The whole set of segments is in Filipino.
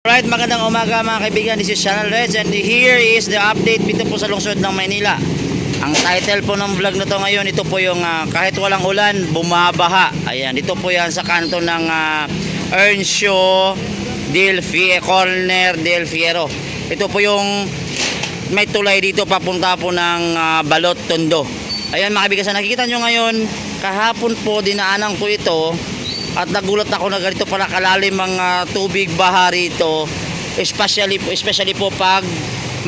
Alright, magandang umaga mga kaibigan. This is Channel Reds and here is the update dito po sa lungsod ng Maynila. Ang title po ng vlog na to ngayon, ito po yung kahit walang ulan, bumabaha. Ayan, dito po yan sa kanto ng Earnshaw Corner del Fierro. Ito po yung may tulay dito papunta po ng Balot Tondo. Ayan mga kaibigan, sa nakikita nyo ngayon, kahapon po dinaanan ko ito. At nagulat ako na ganito pala kalalim ang tubig baha rito, especially po pag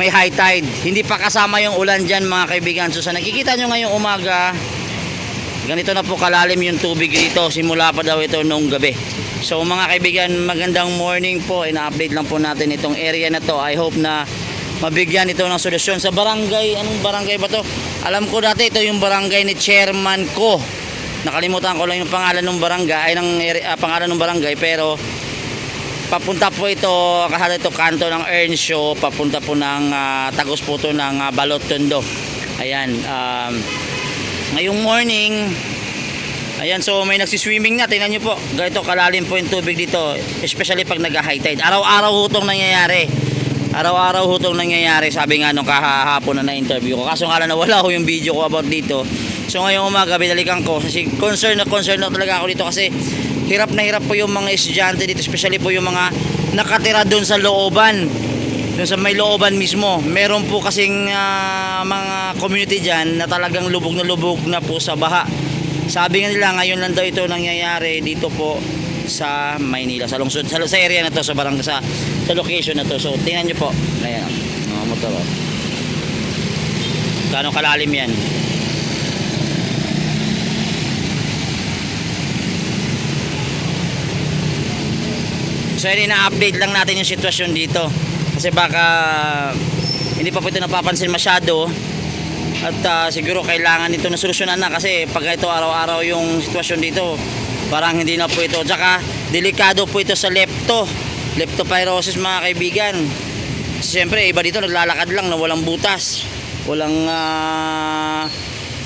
may high tide. Hindi pa kasama yung ulan dyan mga kaibigan. So sa nakikita nyo ngayong umaga, ganito na po kalalim yung tubig rito. Simula pa daw ito nung gabi. So mga kaibigan, magandang morning po. Ina-update lang po natin itong area na to. I hope na mabigyan ito ng solusyon. Sa barangay, anong barangay ba to? Alam ko dati ito yung barangay ni chairman ko. Nakalimutan ko lang yung pangalan ng barangay, pangalan ng barangay, pero papunta po ito, kasama ito kanto ng Earnshaw, papunta po ng tagos po ito ng Balot Tondo. Ayan, ngayong morning, ayan, so may nagsiswimming na, tingnan nyo po, ganito kalalim po yung tubig dito, especially pag nag-high tide. Araw-araw hutong nangyayari. Araw-araw hutong nangyayari, sabi nga nung kahapon na na-interview ko. Kaso nga lang nawala ko yung video ko about dito. So ngayong umaga binalikan ko kasi concern na talaga ako dito kasi hirap na hirap po yung mga estudyante dito, especially po yung mga nakatira doon sa looban, doon sa may looban mismo. Meron po kasing mga community dyan na talagang lubog na po sa baha. Sabi nga nila ngayon lang daw ito nangyayari dito po sa Maynila, sa lungsod, sa area na to, sa barangay, sa location na to. So tingnan nyo po, ayan, mga motor, gaano kalalim yan. So ina-update lang natin yung sitwasyon dito kasi baka hindi pa po ito napapansin masyado at siguro kailangan ito na solusyonan na kasi pag ito araw-araw yung sitwasyon dito parang hindi na po ito. Tsaka delikado po ito sa leptopyrosis mga kaibigan. Siyempre iba dito naglalakad lang na walang butas, walang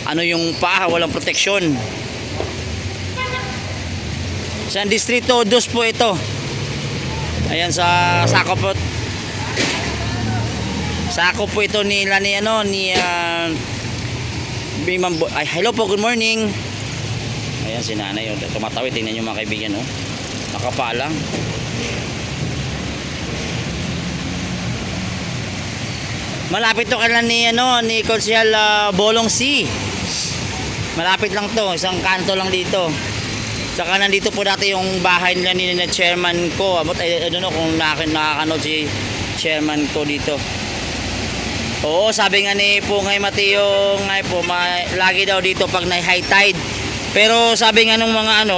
ano yung paa, walang proteksyon. Sa Distrito 2 po ito. Ayan, sa sakop po ito nila ni hello po, good morning. Ayan si nanay, tumatawid, tingnan nyo mga kaibigan, nakapalang. Malapit to kailan ni Konsehal Bolong C. Malapit lang to, isang kanto lang dito. Saka nandito po dati yung bahay nila ni chairman ko. I don't know kung nakakanood si chairman ko dito. Oo, sabi nga ni Pungay Mateo, lagi daw dito pag na-high tide. Pero sabi nga ng mga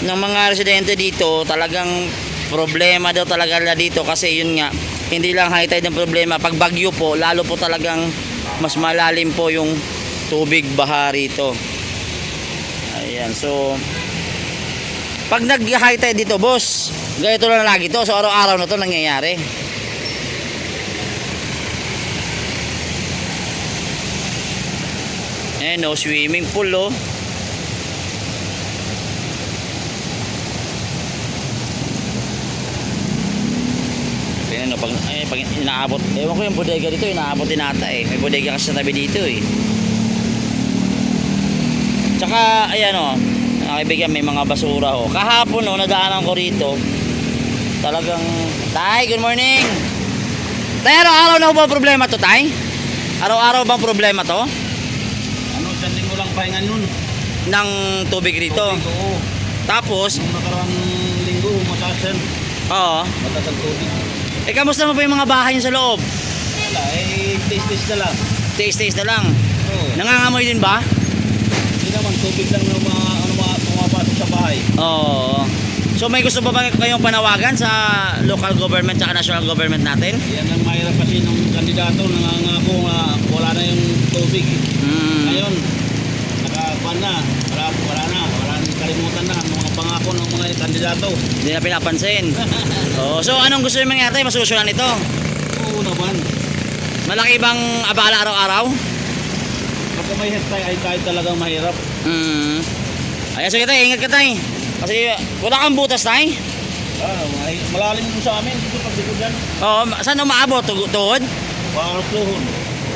ng mga residente dito, talagang problema daw talaga dito kasi yun nga, hindi lang high tide ang problema. Pag bagyo po, lalo po talagang mas malalim po yung tubig baha rito. Ayan, so pag nag-high tide dito, boss, ganito lang lagi to. So araw-araw na to nangyayari. No swimming pool, pag inaabot, ewan ko yung bodega dito, inaabot din ata may bodega kasi sa tabi dito tsaka ayan kaibigan, may mga basura kahapon nadaanan ko rito, talagang tay, good morning tay. Araw-araw na ba problema to tay? Araw-araw bang problema to? Isang linggo lang pahinga nun ng tubig rito. Oo. Tapos nung nakarang linggo mataas ang tubig. Kamusta mo pa yung mga bahay nyo sa loob? Wala, taste na lang. Taste na lang. Oo. Nangangamoy din ba? Hindi naman, tubig lang na pumapasok sa bahay. Oo. So may gusto ba kayong panawagan sa local government at national government natin? Yan ang mahirap kasi ng kandidato, nangangako nga wala na yung tubig. Ngayon, nakakuan na, wala na, kalimutan na ang mga pangako ng mga kandidato. Hindi na pinapansin. So anong gusto nyo mangyari? Masolusyonan ito? Oo naman. Malaki bang abala araw-araw? Pagka may hestay ay kahit talagang mahirap. Ayan, sige tayo, ingat ka tayo. Kasi wala kang butas tayo. Malalim mo sa amin, dito paglikod yan. Oo, saan umaabot? Tuhod? Parang tuhon.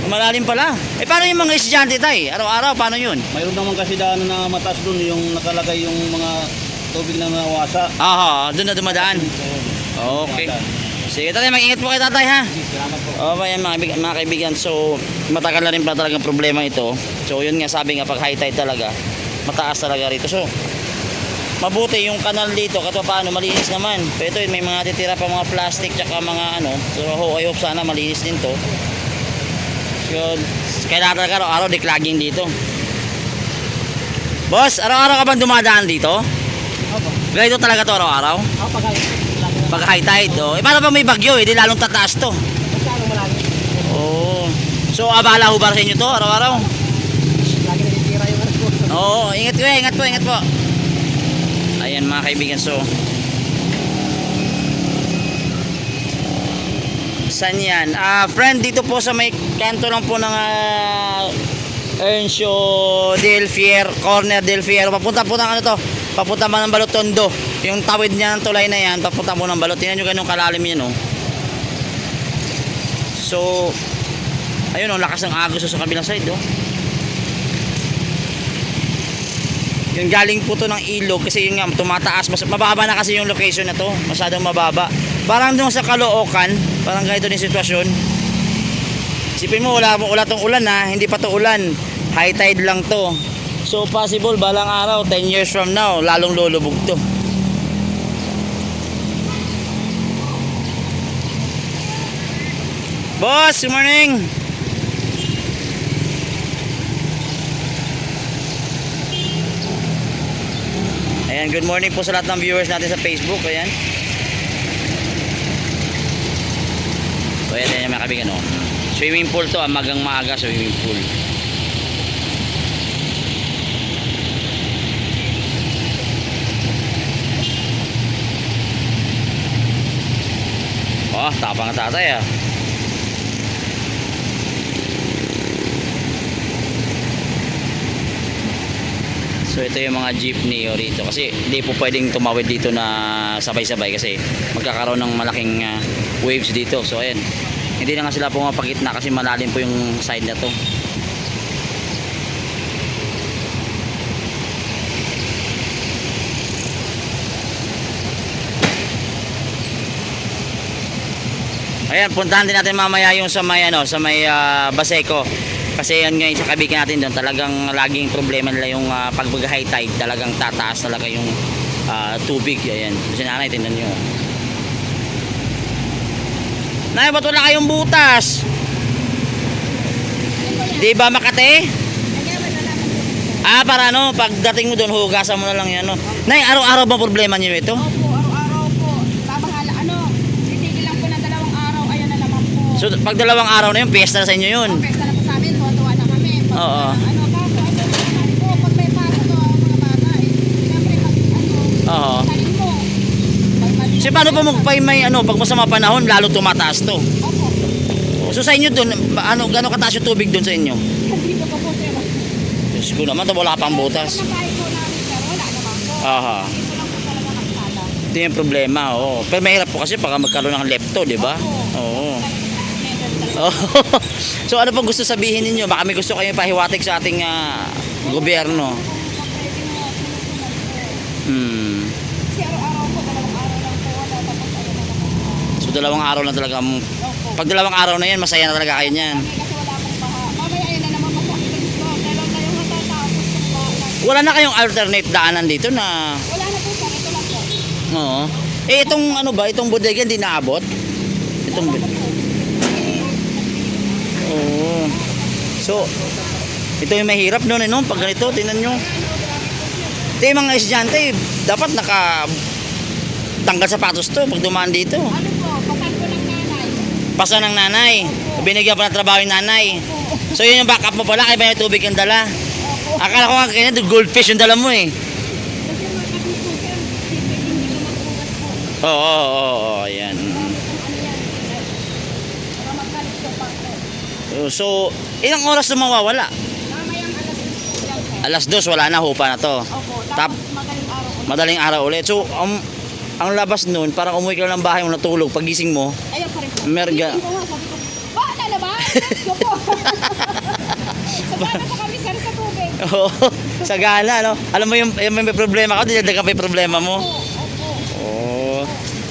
Malalim pala. Eh, paano yung mga estudyante tay? Araw-araw, paano yun? Mayroon naman kasi daan na mataas doon, yung nakalagay yung mga tubig na nawasa. Aha, doon na dumadaan. Okay. Sige tatay, mag-ingat po kayo tatay ha. Salamat po. Okay, mga kaibigan. So, matagal na rin pala talagang problema ito. So, yun nga, sabi nga, pag high tide talaga, mataas talaga rito. So, mabuti yung kanal dito, kahit paano, malinis naman. Pero ito, may mga titira pa mga plastic, tsaka mga ano. So, I hope sana malinis din to. So, kailangan talaga araw-araw declogging dito. Boss, araw-araw ka bang dumadaan dito? Opo. Ganito talaga to araw-araw? Ako Pag high tide, oh. Eh, paano pa may bagyo, eh, di lalong tataas to. masyadong malalim. Oh. So, abala ho ba sa inyo to araw-araw? Lagi natitira yung ano. Oo, ingat ko, ingat po, ingat po. Ayan mga kaibigan, so saan yan? Friend, dito po sa may kanto lang po ng Earnshaw Del Fierro, corner Del Fierro. Papunta po ng ano to? Papunta mo ng Balotondo. Yung tawid niya ng tulay na yan, papunta mo ng Balot. Tingnan nyo ganun kalalim yan, oh. So, ayun, oh, lakas ng agos sa kabilang side, oh. Yung galing po to ng ilog kasi yun nga tumataas, mas mababa na kasi yung location na to, masyadong mababa. Parang doon sa Caloocan, parang ganito din sitwasyon. Isipin mo wala tong ulan ha, hindi pa to ulan. High tide lang to. So possible balang araw 10 years from now lalong lulubog to. Boss, good morning. Ayan, good morning po sa lahat ng viewers natin sa Facebook. Ayan. So, ayan yung mga kaibigan, oh. Swimming pool to, magang maaga swimming pool. Oh, tapang na tatay ah. So ito yung mga jeepney rito kasi hindi po pwedeng tumawid dito na sabay-sabay kasi magkakaroon ng malaking waves dito. So ayan, hindi na nga sila pumapagitna kasi malalim po yung side na to. Ayan, puntahan din natin mamaya yung sa may ano, sa may Baseco. Kasi yan nga sa kabigan natin doon, talagang laging problema nila yung pag high tide, talagang tataas talaga yung tubig. Ayan, si nanay, tingnan nyo. Nay, ba't wala kayong butas? Di ba Makate? Para ano, pagdating mo doon, hugasan mo na lang yan. No? Nay, araw-araw ba problema nyo ito? Opo, araw-araw po. Babahala, titigil lang po ng 2 araw, ayan na naman po. So, pag 2 araw na yun, piyesta na sa inyo yun. Pesta na po sa amin, tuwa-tuwa na kami. Oo. Pag may pasok to, ang mga bata, siyempre Oo. talim mo. So, paano po may ano, pag masama panahon, lalo tumataas to? Opo, So, sa inyo doon, gano'ng kataas yung tubig doon sa inyo? dito po po sir. Diyos ko naman, wala pang butas. Pag napahin po namin sir, wala naman po. Aha. Dito lang po talaga nakasala. Ito yung problema, oo. Pero mahirap po kasi pag magkaroon ng lepto, di ba? Oo. Oh. So ano pong gusto sabihin ninyo? Baka may gusto kayong pahiwatig sa ating gobyerno. Kasi araw-araw po, 2 araw lang po, wala tapos ano na naman. So 2 araw lang talaga. Opo. Pag 2 araw na yan, masaya na talaga kayo niyan. Kasi wala akong baha. Mamaya ayun na naman masakit ko. Dalaw na yung matatapos ng baha. Wala na kayong alternate daanan dito na... Wala na po sir, ito lang po. Oo. Eh itong ano ba, itong bodega hindi naabot? Itong... Oo. So, ito yung mahirap noon, no? Pag ganito, tingnan nyo. Ito yung mga estudyante, dapat tanggal sapatos to pag dumaan dito. Ano po, pasan ko ng nanay. Pasa ng nanay. Binigyan pa ng trabaho yung nanay. So yun yung backup mo pala, kaya ba yung tubig yung dala? Akala ko nga kanya, goldfish yung dala mo eh. Kasi mga kapito sir, hindi ko magbugas po. Oo, ayan. Ano yan? Para magkalit ko pa po. So, ilang oras na mawawala? Mamayang alas 10 po yan sir. Alas 2, wala na, hupa na to. Opo, Tap, tapos madaling araw ulit. madaling araw ulit. So, ang labas nun, parang umuwi ka lang ng bahay mo natulog. Pagising mo, Ayun pa rin po. Merga. Gising ko nga, sabi ko, bata na ba? Let's go po. Sagana pa kami sir sa tubig. oo, sagana, no? Alam mo yung may problema ka, dinagdagan pa yung problema mo. Opo. Oo.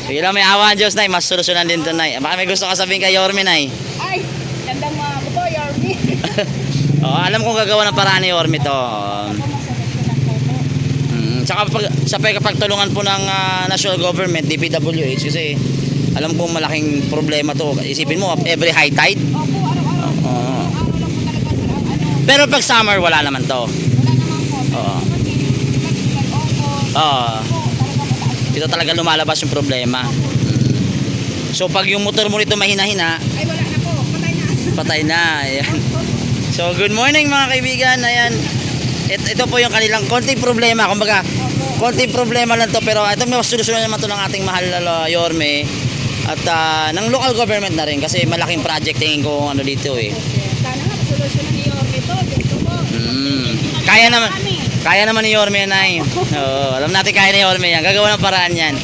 Sige lang, may awa ang Diyos, Nay. Mas solusyonan din to, Nay. Baka may gusto ka sabihin kay Yorme, Nay. Ay, gandang mga po, Yorme. Oo, alam kong gagawa ng paraan ni Yorme to. Ako masagot ko lang po. Tsaka sa pagtulungan po ng national government, DPWH, kasi alam kong malaking problema to. Isipin mo, every high tide. Opo, araw-araw. Oo. Araw lang po talaga sir ang ano. Pero pag summer, wala naman to. Wala naman po. Oo. Kasi, opo. Oo. Po, talaga mataas. Dito talaga lumalabas yung problema. So pag yung motor mo nito mahina-hina, Ay, wala na po. Patay na. patay na. Ayan. So good morning mga kaibigan. Ayan. Ito po yung kanilang konting problema. Kumbaga, konting problema lang to, pero ito may solusyon naman to ng ating mahal na Yorme at ng local government na rin kasi malaking project tingin ko ano dito eh. Sana nga, solusyonan ni Yorme to. Gusto mo. Kaya naman ni Yorme yan ay. Oo, alam natin kaya ni Yorme yan. Gagawa ng paraan yan.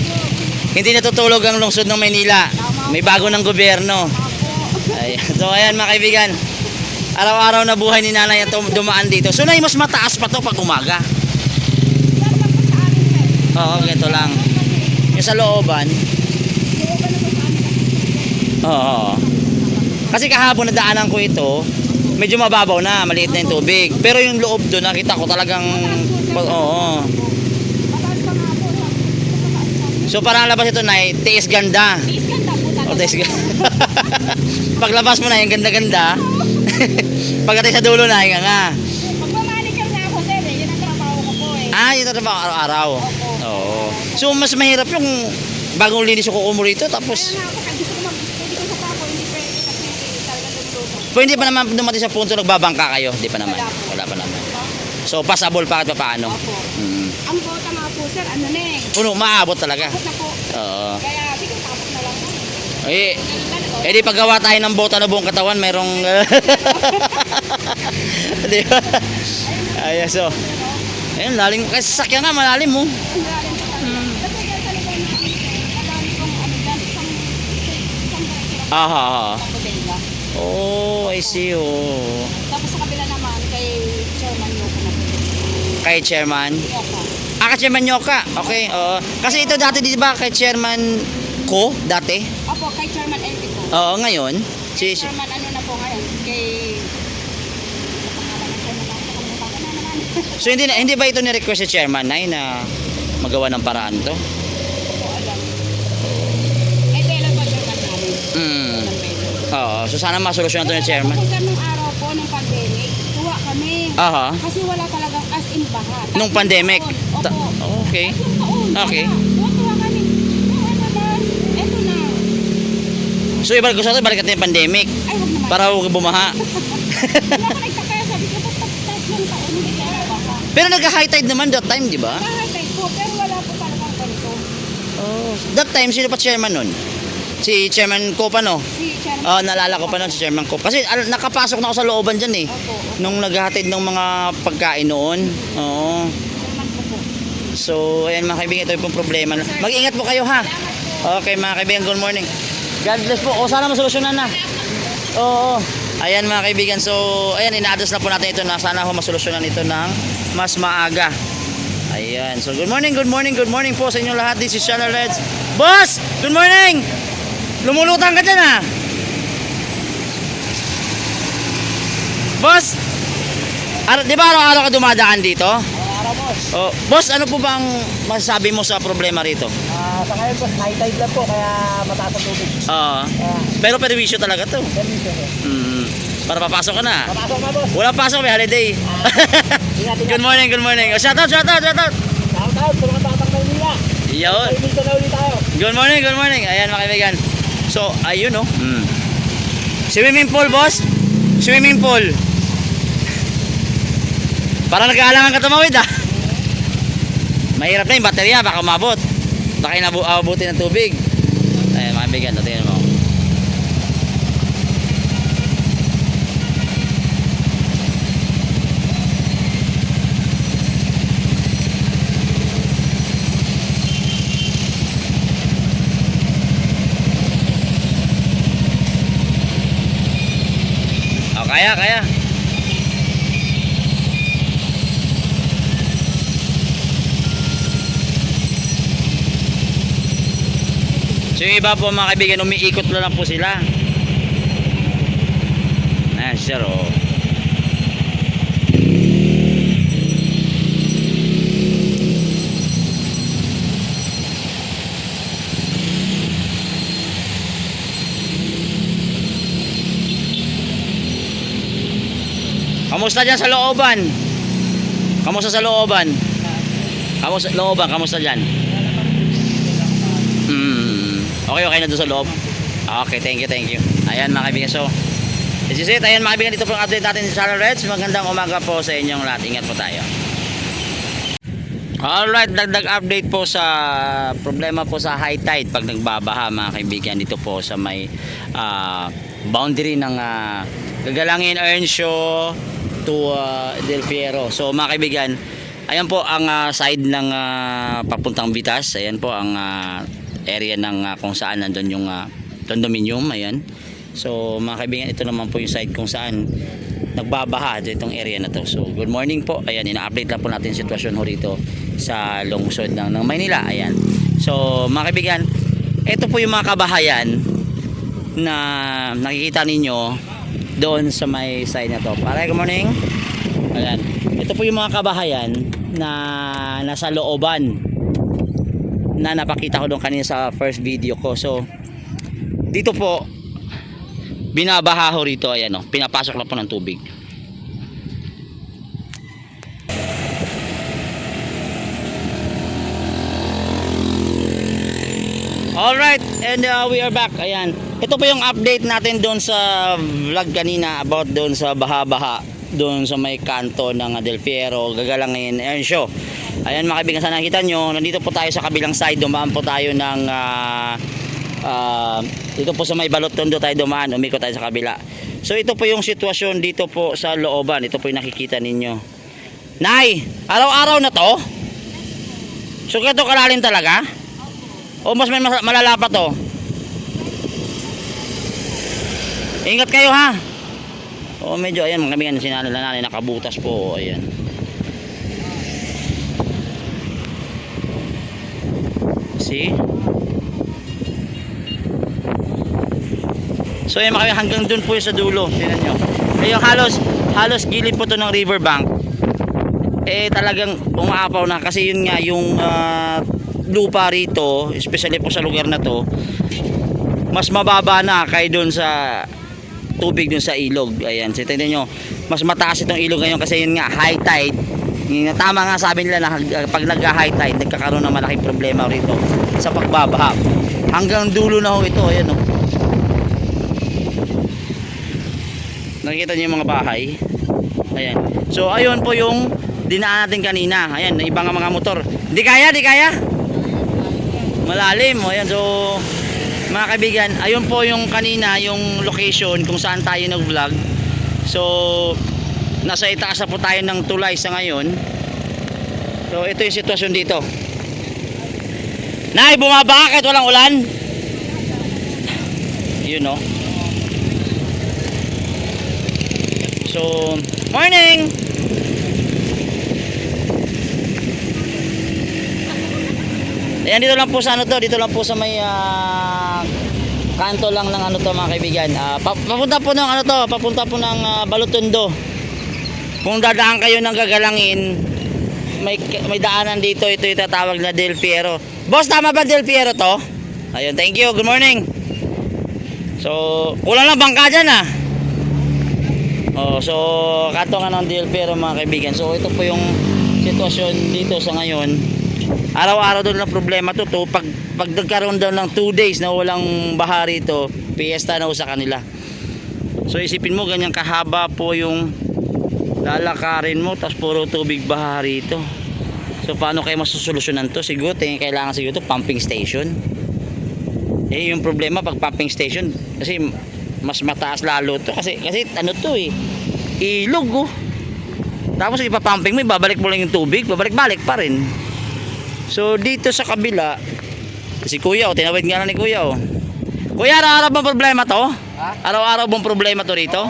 Hindi natutulog ang lungsod ng Maynila. May bago ng gobyerno. Ay, so ayan mga kaibigan. Araw-araw na buhay ni nanay at dumaan dito. So nay, mas mataas pa to pag umaga. Oo, ganito lang. Yung sa looban. Oo. Kasi kahapon nadaanan ko ito, medyo mababaw na, maliit na yung tubig. Pero yung loob doon, nakita ko talagang, oo. So parang labas ito na, tiis ganda. O, tiis ganda. Paglabas mo na, yung ganda-ganda. Pagdating sa dulo na, yung nga. Magmamanicure na ako sir eh. Yun ang trabaho ko po eh. Ah, yun trabaho araw-araw. Oo. So mas mahirap yung bagong linis yung kuko mo rito, tapos Kaya nga ako, kahit gusto ko pwede ko sa papo, hindi pwede kasi talaga lumuluto. pwede pa naman dumating sa punto nagbabangka kayo, di pa naman. Wala pa naman. So passable pa kahit paano. Opo. Mm. Ang bota nga po sir, ano na eh. Puno, maabot talaga. Tapos na po. Oo. Kaya sige, tapos na lang po. Eh di paggawa tayo ng bota na buong katawan, merong di ba? Ayun, so. Ayun, lalim. Kasi sasakyan nga, malalim mo. Kasi dyan sa likod na madami kong ano dyan, isang Aha. bodega. Oh, I see. Oh. Tapos sa kabila naman, kay Chairman Yoko na po. Kay Chairman. Yoko. Kay Chairman Nyoka. Okay, oo. Kasi ito dati, di ba, kay Chairman Ko, dati? Opo, kay Chairman LP po. Oo, ngayon. Kay Chairman ano na po ngayon, kay... Pangalan ng Chairman ako, nakalimutan ko na naman. So hindi ba ito ni-request si Chairman na magawa ng paraan to? Po, alam. Eh, kailan pa Chairman namin? Mm. Ng Belo. Oo, so sana masolusyonan to ni Chairman. Kasi nung araw po, nung pandemic, tuwa kami. Aha. Kasi wala talagang as in baha. Nung pandemic. Opo. Okay. Tatlong taon. Okay. Tuwa kami. Nung ano na, eto na. So ibalik ko sa ito, balik natin yung pandemic Ay, wag naman. para huwag bumaha. Wala ko nagtaka, sabi ko, ba't tatlong taon hindi kaya baha? Pero nagka-high tide naman that time, di ba? Nakahatay po, pero wala po talagang ganito. Oh. That time, sino pa chairman nun? Si Chairman Ko pa, no? Si Chairman. Oh, naalala ko pa nun si Chairman Ko. Kasi nakapasok na ako sa looban dyan eh. Opo. Nung naghahatid ng mga pagkain noon. Oo. Chairman po po. So, ayan mga kaibigan, ito yung pong problema. Mag-ingat po kayo ha. Okay mga kaibigan, good morning. God bless po. O sana masolusyonan na. Oo. Ayan mga kaibigan, so ayan, ina-address na po natin ito na sana ho masolusyonan ito ng mas maaga. Ayan. So good morning po sa inyo lahat. This is Channel Reds. Boss! Good morning! Lumulutang ka dyan ha. Boss! Di ba araw-araw ka dumadaan dito? Araw boss. Oh, boss, ano po bang masasabi mo sa problema rito? Sa ngayon boss, high tide lang po kaya mataas ang tubig. Pero perwisyo talaga to. Permission eh. Para papasok ka na. Papasok na boss. Wala pasok, may holiday. Good morning. Oh, shout out. Shout out sa mga tatang Maynila. Yun. Ay, minsan na ulit tayo. Good morning. Ayan mga kaibigan. So, ayun oh. Swimming pool, boss. Swimming pool. Parang nag-aalangan ka tumawid ah. Mahirap na yung baterya, baka umabot. Baka inabutin ng tubig. Ayan mga kaibigan, tingnan mo. Kaya. So yung iba po mga kaibigan, umiikot lang po sila. Ayan, sir, oh. Kamusta dyan sa looban? Kamusta sa looban? Kamusta dyan? Okay na doon sa loob. Okay, thank you. Ayan mga kaibigan, so this is it. Ayan mga kaibigan, dito po ang update natin sa Channel Reds. Magandang umaga po sa inyong lahat. Ingat po tayo. Alright, dagdag update po sa problema po sa high tide pag nagbabaha mga kaibigan, dito po sa may boundary ng Gagalangin Earnshaw to Del Fierro. So mga kaibigan, ayan po ang side ng papuntang Vitas. Ayan po ang area ng kung saan nandun yung condominium. Ayan. So mga kaibigan, ito naman po yung side kung saan nagbabaha itong area na to. So good morning po. Ayan, ina-update lang po natin yung sitwasyon ho rito sa lungsod ng Maynila. Ayan. So mga kaibigan, ito po yung mga kabahayan na nakikita ninyo doon sa may side na to. Pare, good morning. Ayan. Ito po yung mga kabahayan na nasa looban na napakita ko doon kanina sa first video ko. So dito po binabaha ho rito. Ayan, oh, pinapasok lang po ng tubig. Alright, and we are back. Ayan, ito po yung update natin doon sa vlog kanina about doon sa baha-baha doon sa may kanto ng Del Fierro, Gagalangin Earnshaw. Ayan mga kaibigan, sana nakita nyo, nandito po tayo sa kabilang side. Dumaan po tayo ng dito po sa may Balotondo tayo dumaan, umikot tayo sa kabila. So ito po yung sitwasyon dito po sa looban. Ito po yung nakikita ninyo. Nay, araw-araw na to? So kaya to kalalim talaga? O mas may malala pa to? Ingat kayo ha. O medyo, ayan mga kaibigan, sinanala natin, nakabutas po. Ayan. See? So ayan mga kaibigan, hanggang dun po yung sa dulo. Tingnan nyo. Ayun, halos gilid po to ng riverbank. Eh talagang umaapaw na kasi yun nga yung lupa rito, especially po sa lugar na to, mas mababa na kay dun sa tubig dun sa ilog. Ayan, so tingnan nyo, mas mataas itong ilog ngayon kasi yun nga, high tide. Tama nga sabi nila na pag nag-high tide, nagkakaroon ng malaking problema rito sa pagbabaha. Hanggang dulo na ho ito. Ayan, oh. Nakikita nyo yung mga bahay. Ayan. So ayun po yung dinaan natin kanina. Ayan, ibang mga motor. Di kaya. Malalim. Ayan, so mga kaibigan, ayun po yung kanina, yung location kung saan tayo nag-vlog. So nasa itaas na po tayo ng tulay sa ngayon. So ito yung sitwasyon dito. Nay, bumaba kahit walang ulan. You know. So morning. Ayan, dito lang po sa ano to, dito lang po sa may kanto lang ng ano to mga kaibigan. Papunta po ng ano to, papunta po ng Balotondo. Kung dadaan kayo ng Gagalangin, may daanan dito, ito yung tatawag na Del Fierro. Boss, tama ba Del Fierro to? Ayun, thank you, good morning. So, kulang lang bangka dyan ah. Oh, so kanto nga ng Del Fierro mga kaibigan. So ito po yung sitwasyon dito sa ngayon. Araw-araw doon lang problema to. Pag nagkaroon daw ng 2 days na walang baha rito, piyesta na sa kanila. So isipin mo, ganyan kahaba po yung lalakarin mo, tapos puro tubig baha rito. So paano kayo masusolusyonan to? Siguro kailangan siguro to pumping station. Eh yung problema pag pumping station, kasi mas mataas lalo to, kasi ano to eh, ilog oh. Tapos ipapumping mo, babalik mo lang yung tubig, babalik-balik pa rin. So dito sa kabila, si Kuya, tinawid nga lang ni Kuya. Kuya, araw-araw bang problema to? Araw-araw bang problema to rito?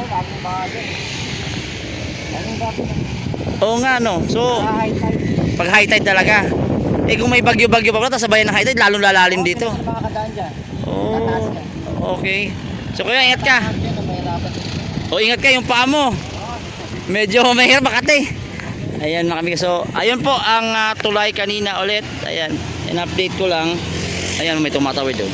Oo nga, no. So, pag high tide talaga. Eh kung may bagyo-bagyo pa pala, sabayan ng high tide, lalong lalalim dito. Makakadaan dyan. Oh, okay. So kuya, ingat ka. O ingat ka yung paa mo. Medyo mahirap makati. Ayan mga kamigas. So, ayun po ang tulay kanina ulit. Ayan, in-update ko lang. Ayan, may tumatawid doon.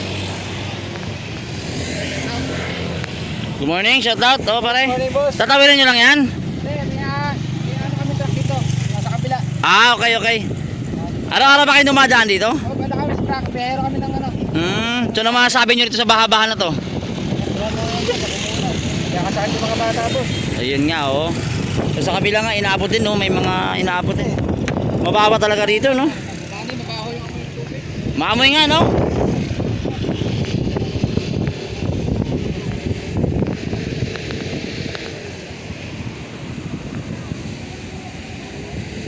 Good morning, shout out. O pare. Morning, boss. Tatawirin nyo lang yan? Ano kami truck dito? Nasa kabila. Ah, okay, okay. Araw-araw ba kayo dumadaan dito? Oh, bala kami sa truck. Biyahero kami ng ano. So na masasabi nyo dito sa baha-baha na to? Kaya kasaan yung mga bata, boss. Ayun nga, oh. So, sa kabila nga, inaabot din, no? May mga inaabot din. Mababa talaga rito, no? Dani, makahoy yung amoy tubig. Maamoy nga, no?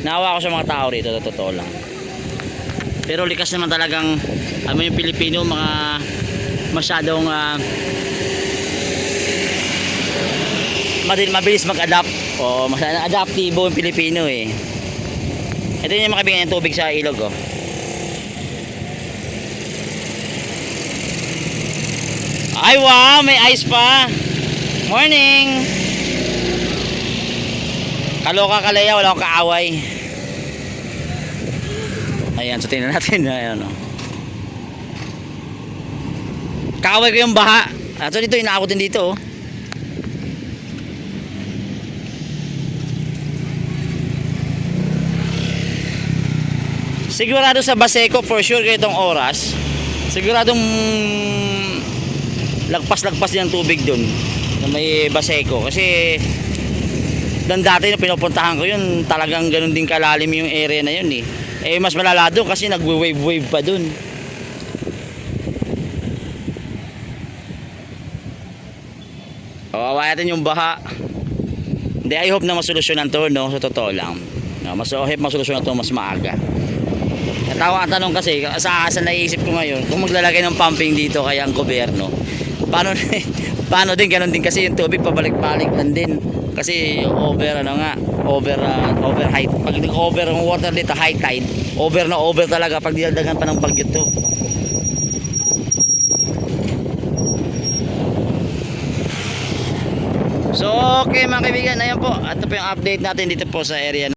Naawa ako sa mga tao rito, sa totoo lang. Pero likas naman talagang yung Pilipino, mga masyadong mabilis mag-adapt. O, masyadong adaptibo yung Pilipino eh. Ito yung makabigyan ng tubig sa ilog, oh. Ay wow, may ice pa. Morning. Kaloka kalaya, wala akong kaaway. Ayan, so tingnan natin. Ayan, oh. Kaaway ko yung baha. So dito, inaakot din dito, oh. Sigurado sa Baseco for sure kayo itong oras. Siguradong lagpas-lagpas din ang tubig dun na may Baseco. Kasi dan dati na pinupuntahan ko yun, talagang ganun din kalalim yung area na yun eh. Eh mas malala doon kasi nagwe-wave-wave pa dun. Kawawa natin yung baha. Hindi, I hope na masolusyonan to, no? Sa totoo lang. No, I hope masolusyonan to mas maaga. Ang tanong kasi, sa naisip ko ngayon, kung maglalagay ng pumping dito kaya ang gobyerno, paano din, ganun din kasi yung tubig pabalik-balik lang din. Kasi over height. Pag nag-over ang water dito, high tide, over na over talaga pag dinaldagan pa ng bagyo to. So okay mga kaibigan, ayan po. Ito po yung update natin dito po sa area